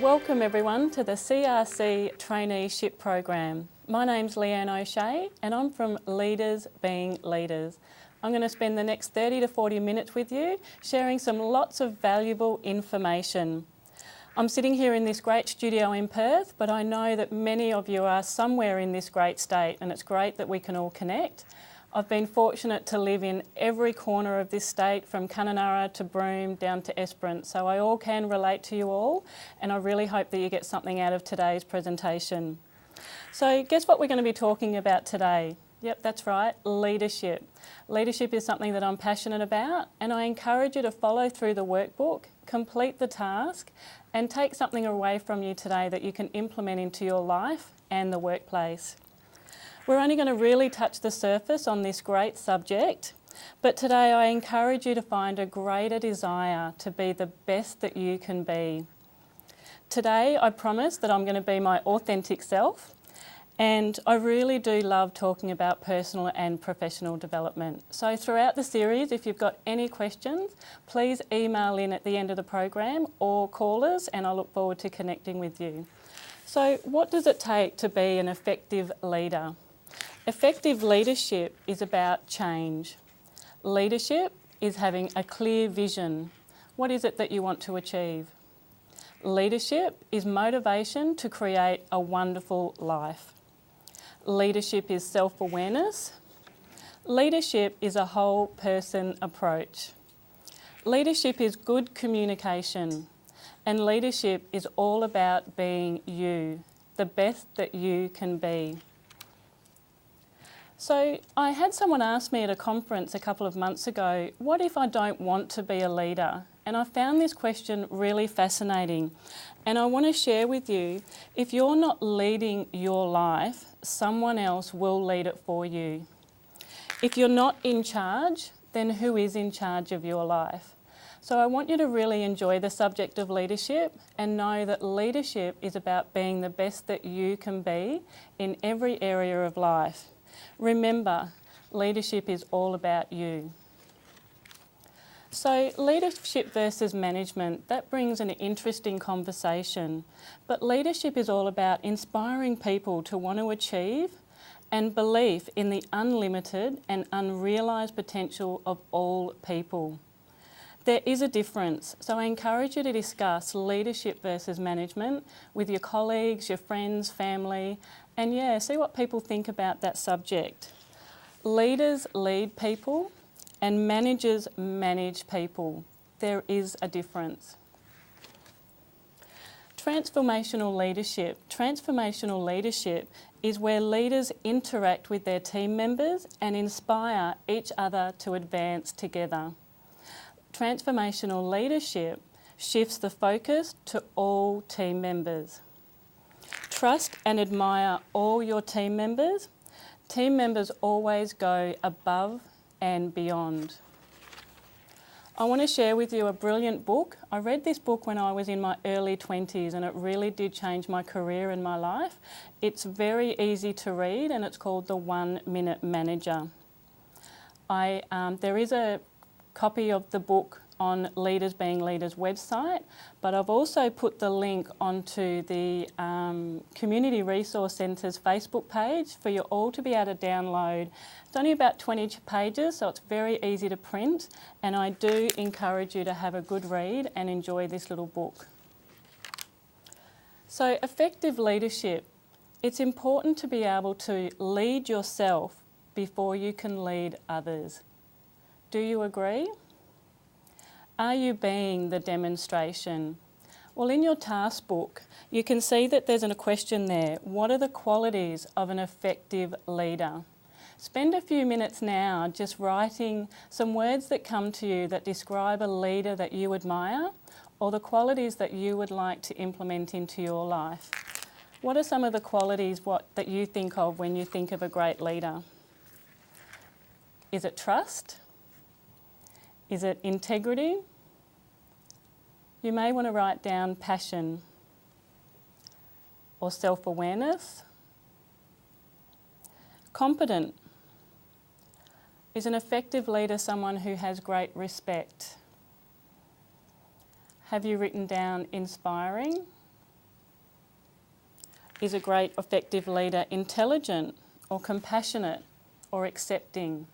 Welcome everyone to the CRC Traineeship Program. My name's Leanne O'Shea and I'm from Leaders Being Leaders. I'm going to spend the next 30 to 40 minutes with you sharing some lots of valuable information. I'm sitting here in this great studio in Perth, but I know that many of you are somewhere in this great state and it's great that we can all connect. I've been fortunate to live in every corner of this state, from Kununurra to Broome down to Esperance, so I all can relate to you all, and I really hope that you get something out of today's presentation. So guess what we're going to be talking about today? Yep, that's right, leadership. Leadership is something that I'm passionate about, and I encourage you to follow through the workbook, complete the task, and take something away from you today that you can implement into your life and the workplace. We're only going to really touch the surface on this great subject, but today I encourage you to find a greater desire to be the best that you can be. Today I promise that I'm going to be my authentic self, and I really do love talking about personal and professional development. So throughout the series, if you've got any questions, please email in at the end of the program or call us, and I look forward to connecting with you. So what does it take to be an effective leader? Effective leadership is about change. Leadership is having a clear vision. What is it that you want to achieve? Leadership is motivation to create a wonderful life. Leadership is self-awareness. Leadership is a whole person approach. Leadership is good communication. And leadership is all about being you, the best that you can be. So I had someone ask me at a conference a couple of months ago, what if I don't want to be a leader? And I found this question really fascinating. And I want to share with you, if you're not leading your life, someone else will lead it for you. If you're not in charge, then who is in charge of your life? So I want you to really enjoy the subject of leadership and know that leadership is about being the best that you can be in every area of life. Remember, leadership is all about you. So leadership versus management, that brings an interesting conversation. But leadership is all about inspiring people to want to achieve and belief in the unlimited and unrealised potential of all people. There is a difference, so I encourage you to discuss leadership versus management with your colleagues, your friends, family, and see what people think about that subject. Leaders lead people and managers manage people. There is a difference. Transformational leadership. Transformational leadership is where leaders interact with their team members and inspire each other to advance together. Transformational leadership shifts the focus to all team members. Trust and admire all your team members. Team members always go above and beyond. I want to share with you a brilliant book. I read this book when I was in my early 20s and it really did change my career and my life. It's very easy to read and it's called The 1 Minute Manager. There is a copy of the book on Leaders Being Leaders website, but I've also put the link onto the Community Resource Centre's Facebook page for you all to be able to download. It's only about 20 pages, so it's very easy to print, and I do encourage you to have a good read and enjoy this little book. So effective leadership, it's important to be able to lead yourself before you can lead others. Do you agree? Are you being the demonstration? Well, in your task book, you can see that there's a question there. What are the qualities of an effective leader? Spend a few minutes now just writing some words that come to you that describe a leader that you admire or the qualities that you would like to implement into your life. What are some of the qualities that you think of when you think of a great leader? Is it trust? Is it integrity? You may want to write down passion or self-awareness. Competent. Is an effective leader someone who has great respect? Have you written down inspiring? Is a great effective leader intelligent or compassionate or accepting?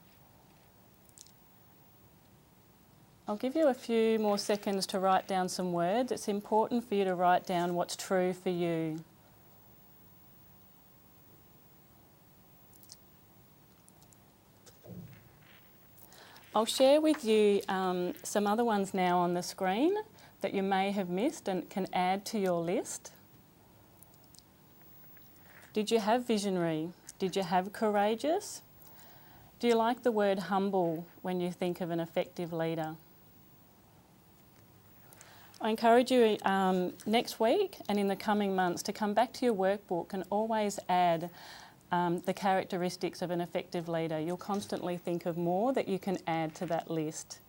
I'll give you a few more seconds to write down some words. It's important for you to write down what's true for you. I'll share with you some other ones now on the screen that you may have missed and can add to your list. Did you have visionary? Did you have courageous? Do you like the word humble when you think of an effective leader? I encourage you next week and in the coming months to come back to your workbook and always add the characteristics of an effective leader. You'll constantly think of more that you can add to that list.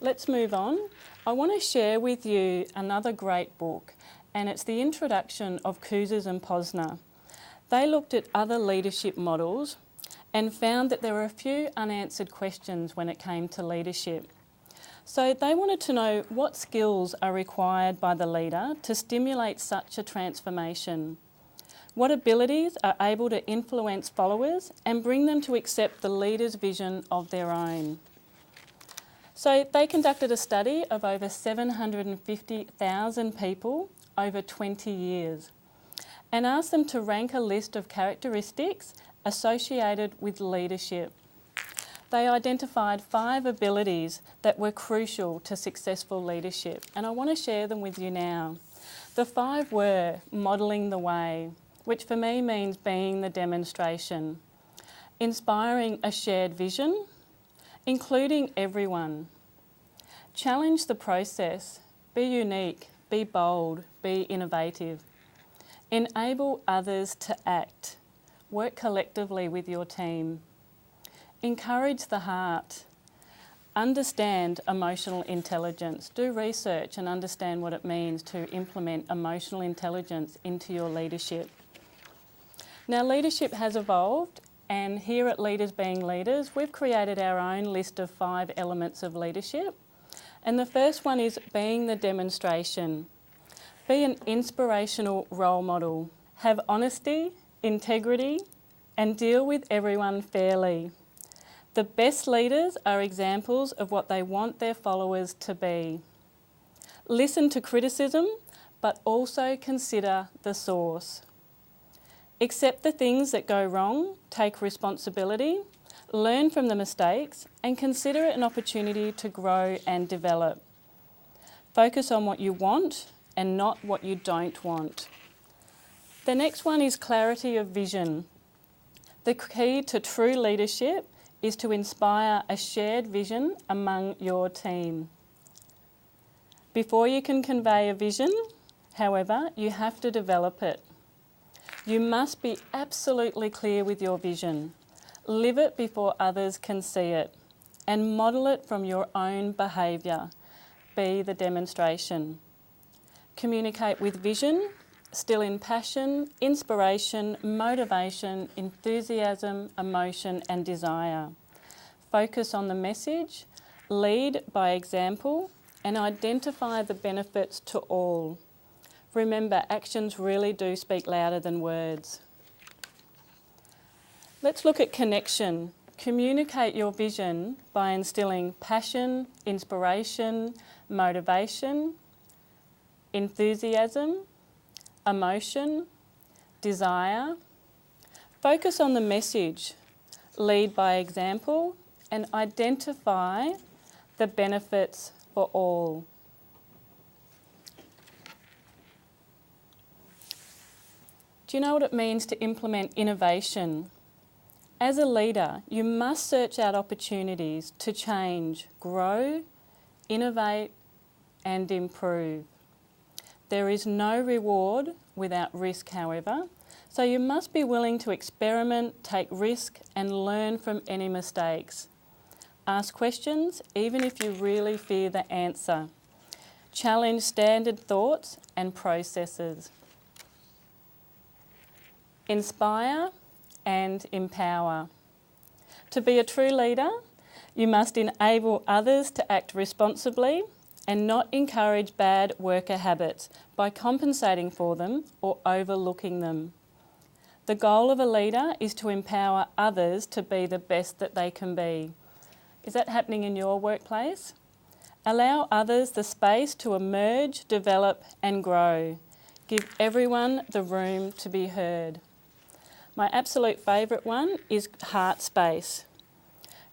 Let's move on. I want to share with you another great book, and it's the introduction of Kouzes and Posner. They looked at other leadership models and found that there were a few unanswered questions when it came to leadership. So they wanted to know what skills are required by the leader to stimulate such a transformation. What abilities are able to influence followers and bring them to accept the leader's vision of their own? So they conducted a study of over 750,000 people over 20 years and asked them to rank a list of characteristics associated with leadership. They identified 5 abilities that were crucial to successful leadership, and I want to share them with you now. The 5 were modelling the way, which for me means being the demonstration, inspiring a shared vision, including everyone, challenge the process, be unique, be bold, be innovative, enable others to act, work collectively with your team, encourage the heart, understand emotional intelligence. Do research and understand what it means to implement emotional intelligence into your leadership. Now, leadership has evolved, and here at Leaders Being Leaders, we've created our own list of 5 elements of leadership. And the first one is being the demonstration. Be an inspirational role model. Have honesty, integrity, and deal with everyone fairly. The best leaders are examples of what they want their followers to be. Listen to criticism, but also consider the source. Accept the things that go wrong, take responsibility, learn from the mistakes, and consider it an opportunity to grow and develop. Focus on what you want and not what you don't want. The next one is clarity of vision. The key to true leadership is to inspire a shared vision among your team. Before you can convey a vision, however, you have to develop it. You must be absolutely clear with your vision. Live it before others can see it, and model it from your own behaviour. Be the demonstration. Communicate with vision, still in passion, inspiration, motivation, enthusiasm, emotion and desire. Focus on the message, lead by example, and identify the benefits to all. Remember, actions really do speak louder than words. Let's look at connection. Communicate your vision by instilling passion, inspiration, motivation, enthusiasm, emotion, desire. Focus on the message, lead by example, and identify the benefits for all. Do you know what it means to implement innovation? As a leader, you must search out opportunities to change, grow, innovate, and improve. There is no reward without risk, however, so you must be willing to experiment, take risk, and learn from any mistakes. Ask questions, even if you really fear the answer. Challenge standard thoughts and processes. Inspire and empower. To be a true leader, you must enable others to act responsibly and not encourage bad worker habits by compensating for them or overlooking them. The goal of a leader is to empower others to be the best that they can be. Is that happening in your workplace? Allow others the space to emerge, develop and grow. Give everyone the room to be heard. My absolute favourite one is heart space.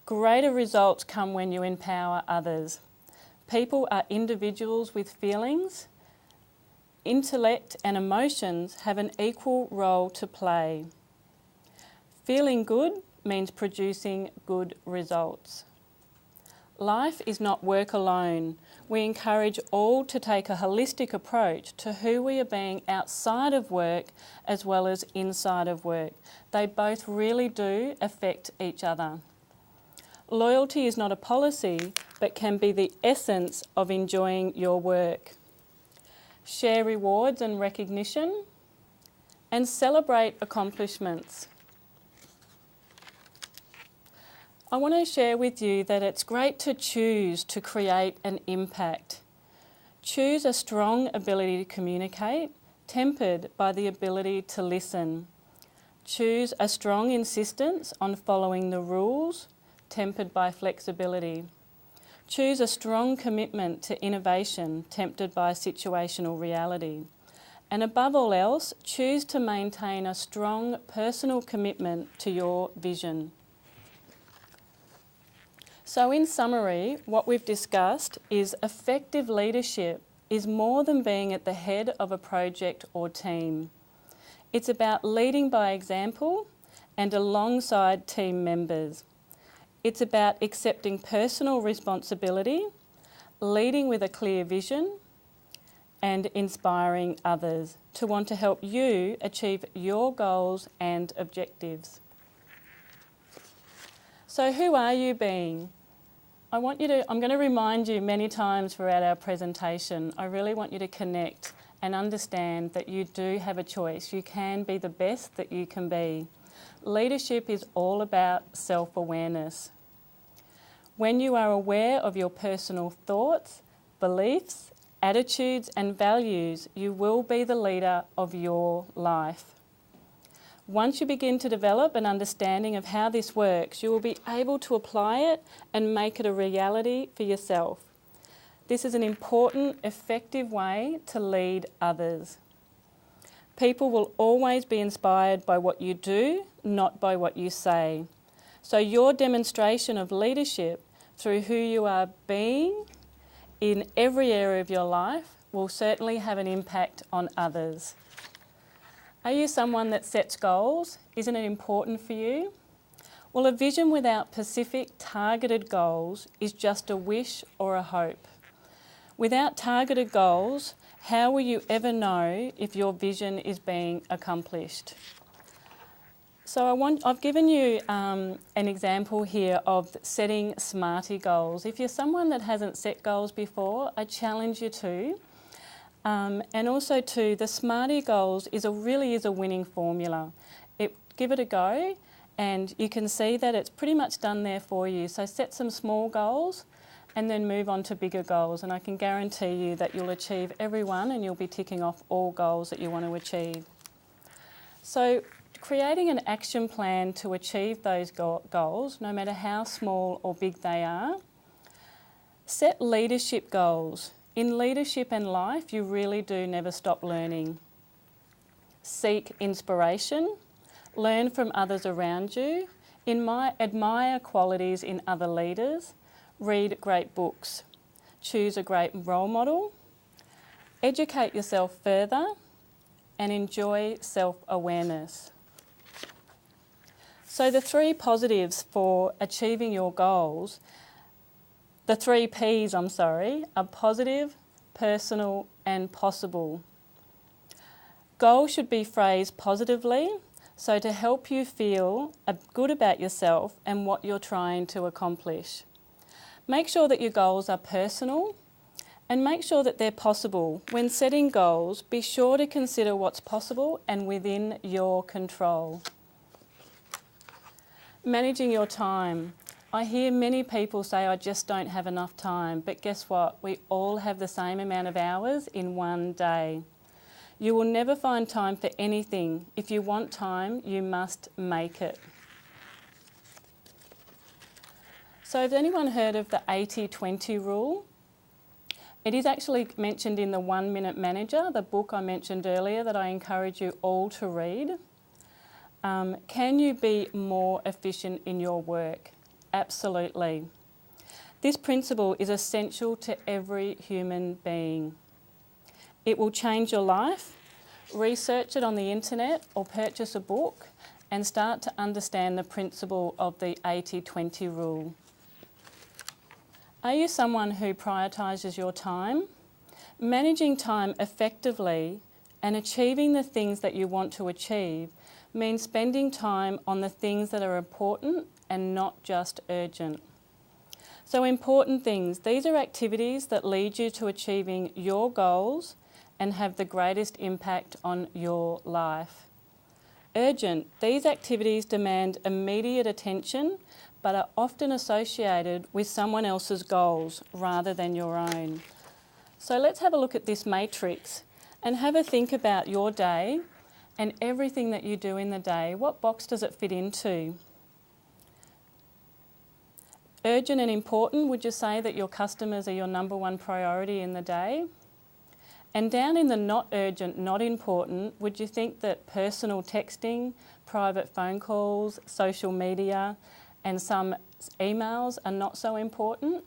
Greater results come when you empower others. People are individuals with feelings. Intellect and emotions have an equal role to play. Feeling good means producing good results. Life is not work alone. We encourage all to take a holistic approach to who we are being outside of work as well as inside of work. They both really do affect each other. Loyalty is not a policy, but can be the essence of enjoying your work. Share rewards and recognition, and celebrate accomplishments. I want to share with you that it's great to choose to create an impact. Choose a strong ability to communicate, tempered by the ability to listen. Choose a strong insistence on following the rules, tempered by flexibility. Choose a strong commitment to innovation, tempered by situational reality. And above all else, choose to maintain a strong personal commitment to your vision. So in summary, what we've discussed is effective leadership is more than being at the head of a project or team. It's about leading by example and alongside team members. It's about accepting personal responsibility, leading with a clear vision, and inspiring others to want to help you achieve your goals and objectives. So who are you being? I'm going to remind you many times throughout our presentation, I really want you to connect and understand that you do have a choice. You can be the best that you can be. Leadership is all about self-awareness. When you are aware of your personal thoughts, beliefs, attitudes and values, you will be the leader of your life. Once you begin to develop an understanding of how this works, you will be able to apply it and make it a reality for yourself. This is an important, effective way to lead others. People will always be inspired by what you do, not by what you say. So your demonstration of leadership through who you are being in every area of your life will certainly have an impact on others. Are you someone that sets goals? Isn't it important for you? Well, a vision without specific targeted goals is just a wish or a hope. Without targeted goals, how will you ever know if your vision is being accomplished? So I've given you an example here of setting SMARTY goals. If you're someone that hasn't set goals before, I challenge you to. And also too, the SMARTY goals really is a winning formula. Give it a go and you can see that it's pretty much done there for you. So set some small goals and then move on to bigger goals, and I can guarantee you that you'll achieve every one and you'll be ticking off all goals that you want to achieve. So creating an action plan to achieve those goals, no matter how small or big they are. Set leadership goals. In leadership and life, you really do never stop learning. Seek inspiration. Learn from others around you. Admire qualities in other leaders. Read great books. Choose a great role model. Educate yourself further and enjoy self-awareness. So the three positives for achieving your goals, the three P's, are positive, personal and possible. Goals should be phrased positively, so to help you feel good about yourself and what you're trying to accomplish. Make sure that your goals are personal and make sure that they're possible. When setting goals, be sure to consider what's possible and within your control. Managing your time. I hear many people say, I just don't have enough time, but guess what? We all have the same amount of hours in one day. You will never find time for anything. If you want time, you must make it. So has anyone heard of the 80-20 rule? It is actually mentioned in the 1 Minute Manager, the book I mentioned earlier that I encourage you all to read. Can you be more efficient in your work? Absolutely. This principle is essential to every human being. It will change your life. Research it on the internet or purchase a book and start to understand the principle of the 80-20 rule. Are you someone who prioritises your time? Managing time effectively and achieving the things that you want to achieve means spending time on the things that are important and not just urgent. So important things, these are activities that lead you to achieving your goals and have the greatest impact on your life. Urgent, these activities demand immediate attention but are often associated with someone else's goals rather than your own. So let's have a look at this matrix and have a think about your day and everything that you do in the day. What box does it fit into? Urgent and important, would you say that your customers are your number one priority in the day? And down in the not urgent, not important, would you think that personal texting, private phone calls, social media, and some emails are not so important?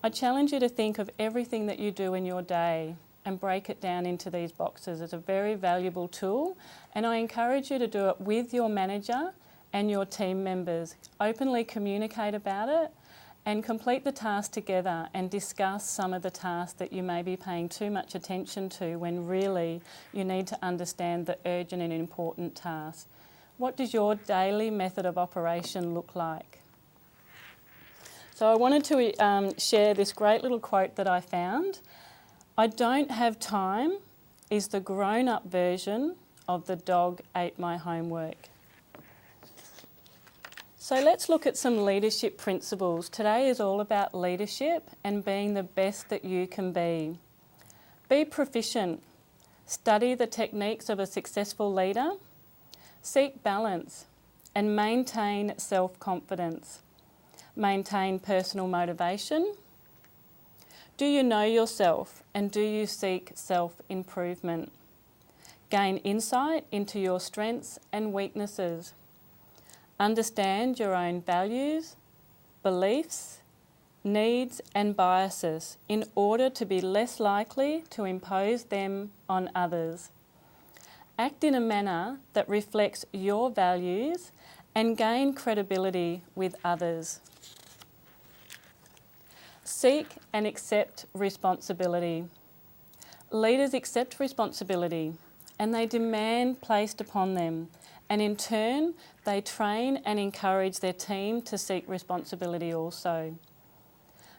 I challenge you to think of everything that you do in your day and break it down into these boxes. It's a very valuable tool, and I encourage you to do it with your manager and your team members. Openly communicate about it and complete the task together and discuss some of the tasks that you may be paying too much attention to when really you need to understand the urgent and important tasks. What does your daily method of operation look like? So I wanted to share this great little quote that I found. I don't have time is the grown-up version of the dog ate my homework. So let's look at some leadership principles. Today is all about leadership and being the best that you can be. Be proficient. Study the techniques of a successful leader. Seek balance and maintain self-confidence. Maintain personal motivation. Do you know yourself and do you seek self-improvement? Gain insight into your strengths and weaknesses. Understand your own values, beliefs, needs and biases in order to be less likely to impose them on others. Act in a manner that reflects your values and gain credibility with others. Seek and accept responsibility. Leaders accept responsibility and they demand placed upon them, and in turn they train and encourage their team to seek responsibility also.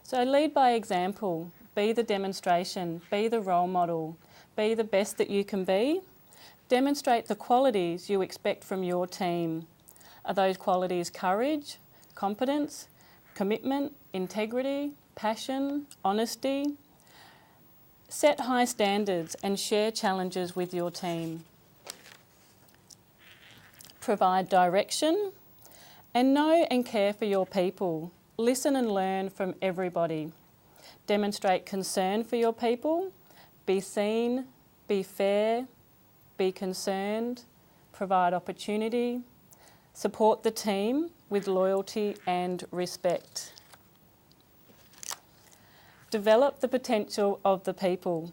So lead by example, be the demonstration, be the role model, be the best that you can be. Demonstrate the qualities you expect from your team. Are those qualities courage, competence, commitment, integrity, passion, honesty? Set high standards and share challenges with your team. Provide direction and know and care for your people. Listen and learn from everybody. Demonstrate concern for your people. Be seen, be fair, be concerned, provide opportunity, support the team with loyalty and respect. Develop the potential of the people.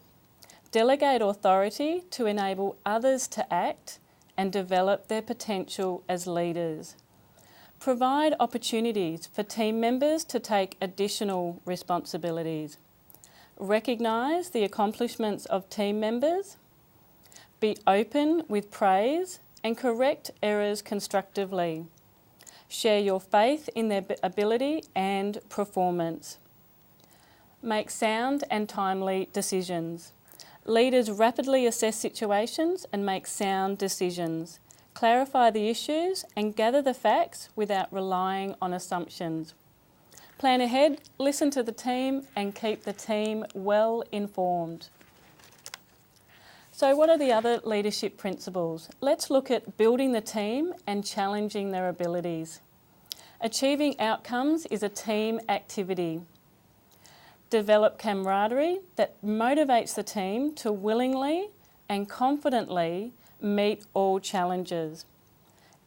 Delegate authority to enable others to act and develop their potential as leaders. Provide opportunities for team members to take additional responsibilities. Recognise the accomplishments of team members. Be open with praise and correct errors constructively. Share your faith in their ability and performance. Make sound and timely decisions. Leaders rapidly assess situations and make sound decisions. Clarify the issues and gather the facts without relying on assumptions. Plan ahead, listen to the team and keep the team well informed. So what are the other leadership principles? Let's look at building the team and challenging their abilities. Achieving outcomes is a team activity. Develop camaraderie that motivates the team to willingly and confidently meet all challenges.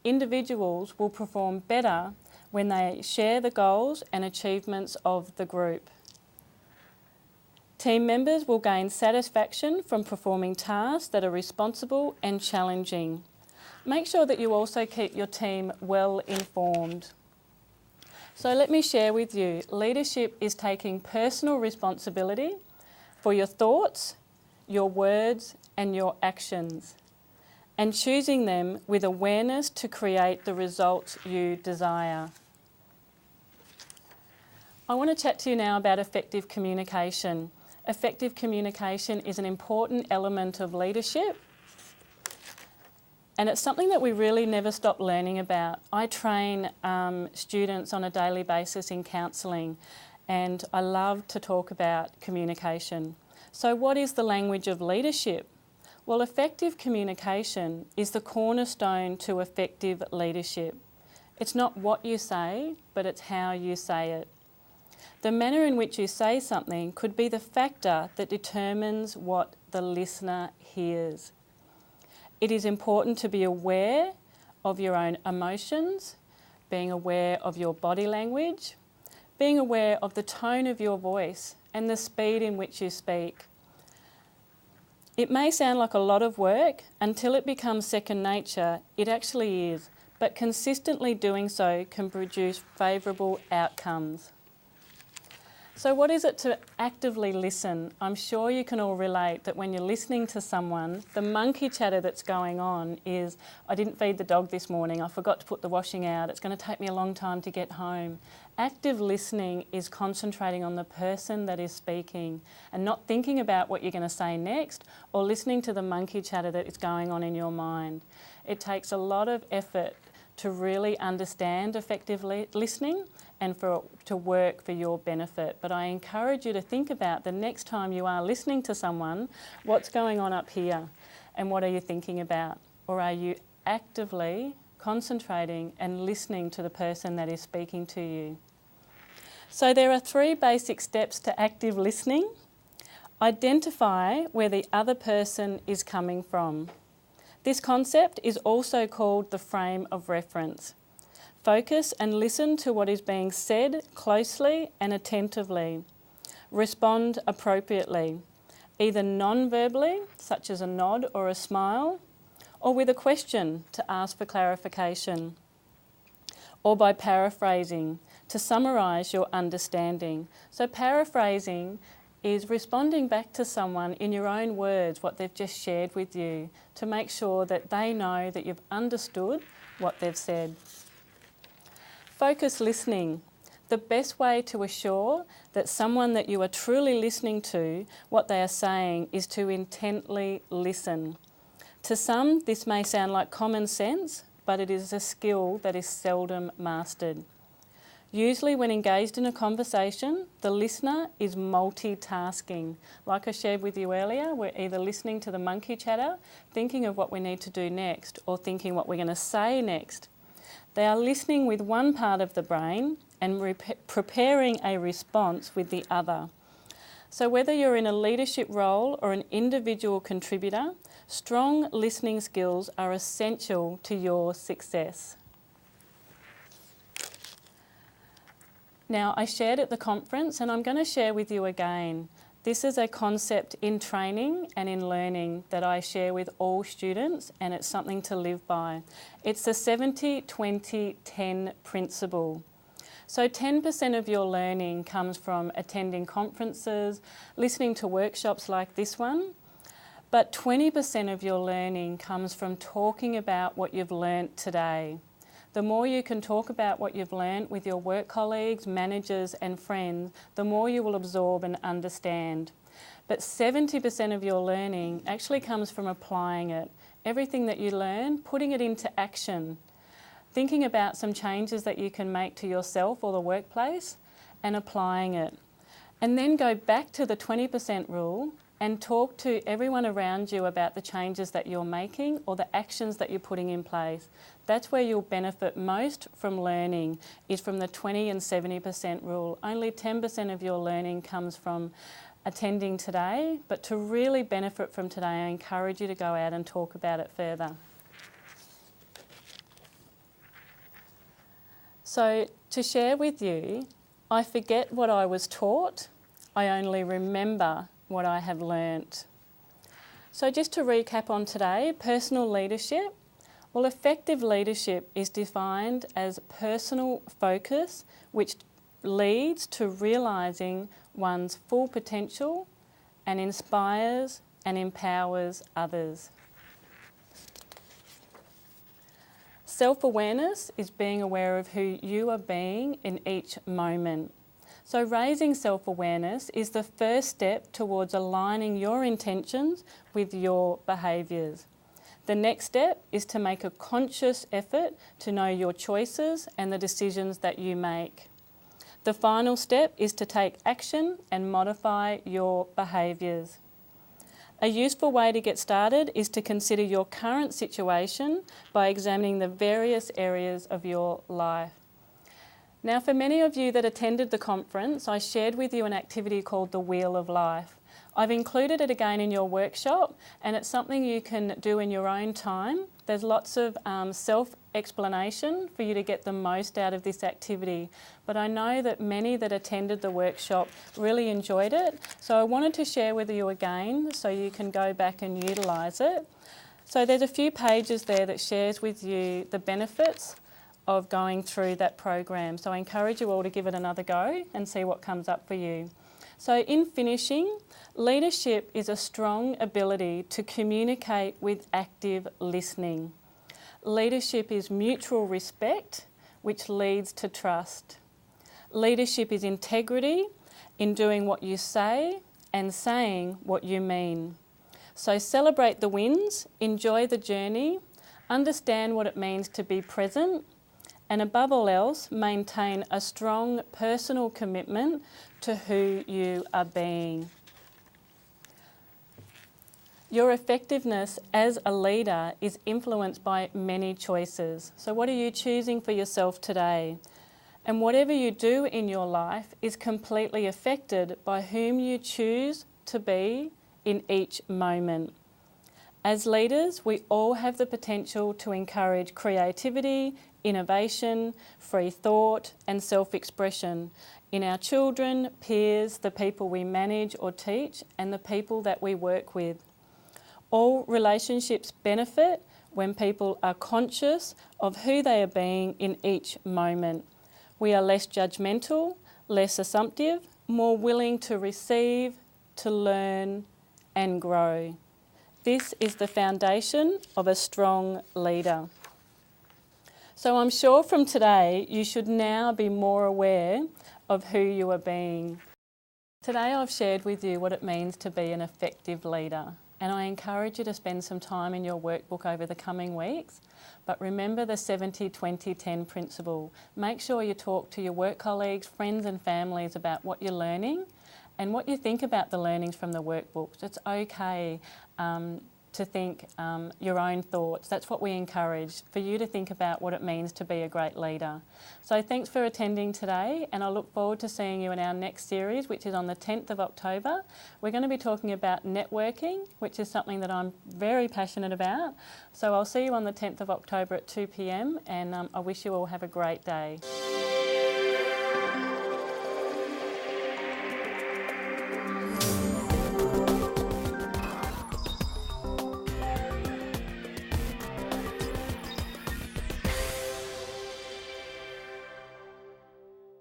Individuals will perform better when they share the goals and achievements of the group. Team members will gain satisfaction from performing tasks that are responsible and challenging. Make sure that you also keep your team well informed. So let me share with you, leadership is taking personal responsibility for your thoughts, your words and your actions, and choosing them with awareness to create the results you desire. I want to chat to you now about effective communication. Effective communication is an important element of leadership, and it's something that we really never stop learning about. I train students on a daily basis in counselling, and I love to talk about communication. So what is the language of leadership? Well, effective communication is the cornerstone to effective leadership. It's not what you say, but it's how you say it. The manner in which you say something could be the factor that determines what the listener hears. It is important to be aware of your own emotions, being aware of your body language, being aware of the tone of your voice and the speed in which you speak. It may sound like a lot of work. Until it becomes second nature, it actually is, but consistently doing so can produce favourable outcomes. So what is it to actively listen? I'm sure you can all relate that when you're listening to someone, the monkey chatter that's going on is, I didn't feed the dog this morning, I forgot to put the washing out, it's going to take me a long time to get home. Active listening is concentrating on the person that is speaking and not thinking about what you're going to say next or listening to the monkey chatter that is going on in your mind. It takes a lot of effort to really understand effective listening and to work for your benefit. But I encourage you to think about the next time you are listening to someone, what's going on up here and what are you thinking about? Or are you actively concentrating and listening to the person that is speaking to you? So there are 3 basic steps to active listening. Identify where the other person is coming from. This concept is also called the frame of reference. Focus and listen to what is being said closely and attentively. Respond appropriately, either non-verbally, such as a nod or a smile, or with a question to ask for clarification, or by paraphrasing to summarise your understanding. So paraphrasing is responding back to someone in your own words what they've just shared with you to make sure that they know that you've understood what they've said. Focus listening. The best way to assure that someone that you are truly listening to, what they are saying, is to intently listen. To some, this may sound like common sense, but it is a skill that is seldom mastered. Usually when engaged in a conversation, the listener is multitasking. Like I shared with you earlier, we're either listening to the monkey chatter, thinking of what we need to do next, or thinking what we're going to say next. They are listening with one part of the brain and preparing a response with the other. So whether you're in a leadership role or an individual contributor, strong listening skills are essential to your success. Now, I shared at the conference and I'm going to share with you again. This is a concept in training and in learning that I share with all students, and it's something to live by. It's the 70-20-10 principle. So 10% of your learning comes from attending conferences, listening to workshops like this one, but 20% of your learning comes from talking about what you've learnt today. The more you can talk about what you've learnt with your work colleagues, managers and friends, the more you will absorb and understand. But 70% of your learning actually comes from applying it. Everything that you learn, putting it into action. Thinking about some changes that you can make to yourself or the workplace and applying it. And then go back to the 20% rule and talk to everyone around you about the changes that you're making or the actions that you're putting in place. That's where you'll benefit most from learning, is from the 20 and 70% rule. Only 10% of your learning comes from attending today, but to really benefit from today, I encourage you to go out and talk about it further. So to share with you, I forget what I was taught, I only remember what I have learnt. So just to recap on today, personal leadership. Well, effective leadership is defined as personal focus, which leads to realising one's full potential and inspires and empowers others. Self-awareness is being aware of who you are being in each moment. So raising self-awareness is the first step towards aligning your intentions with your behaviours. The next step is to make a conscious effort to know your choices and the decisions that you make. The final step is to take action and modify your behaviours. A useful way to get started is to consider your current situation by examining the various areas of your life. Now, for many of you that attended the conference, I shared with you an activity called the Wheel of Life. I've included it again in your workshop, and it's something you can do in your own time. There's lots of self-explanation for you to get the most out of this activity. But I know that many that attended the workshop really enjoyed it, so I wanted to share with you again so you can go back and utilise it. So there's a few pages there that shares with you the benefits of going through that program. So I encourage you all to give it another go and see what comes up for you. So in finishing, leadership is a strong ability to communicate with active listening. Leadership is mutual respect, which leads to trust. Leadership is integrity in doing what you say and saying what you mean. So celebrate the wins, enjoy the journey, understand what it means to be present, and above all else, maintain a strong personal commitment to who you are being. Your effectiveness as a leader is influenced by many choices. So what are you choosing for yourself today? And whatever you do in your life is completely affected by whom you choose to be in each moment. As leaders, we all have the potential to encourage creativity, innovation, free thought and self-expression in our children, peers, the people we manage or teach, and the people that we work with. All relationships benefit when people are conscious of who they are being in each moment. We are less judgmental, less assumptive, more willing to receive, to learn and grow. This is the foundation of a strong leader. So I'm sure from today you should now be more aware of who you are being. Today I've shared with you what it means to be an effective leader, and I encourage you to spend some time in your workbook over the coming weeks. But remember the 70-20-10 principle. Make sure you talk to your work colleagues, friends and families about what you're learning and what you think about the learnings from the workbooks. It's okay to think your own thoughts. That's what we encourage, for you to think about what it means to be a great leader. So thanks for attending today, and I look forward to seeing you in our next series, which is on the 10th of October. We're going to be talking about networking, which is something that I'm very passionate about. So I'll see you on the 10th of October at 2 p.m, and I wish you all have a great day.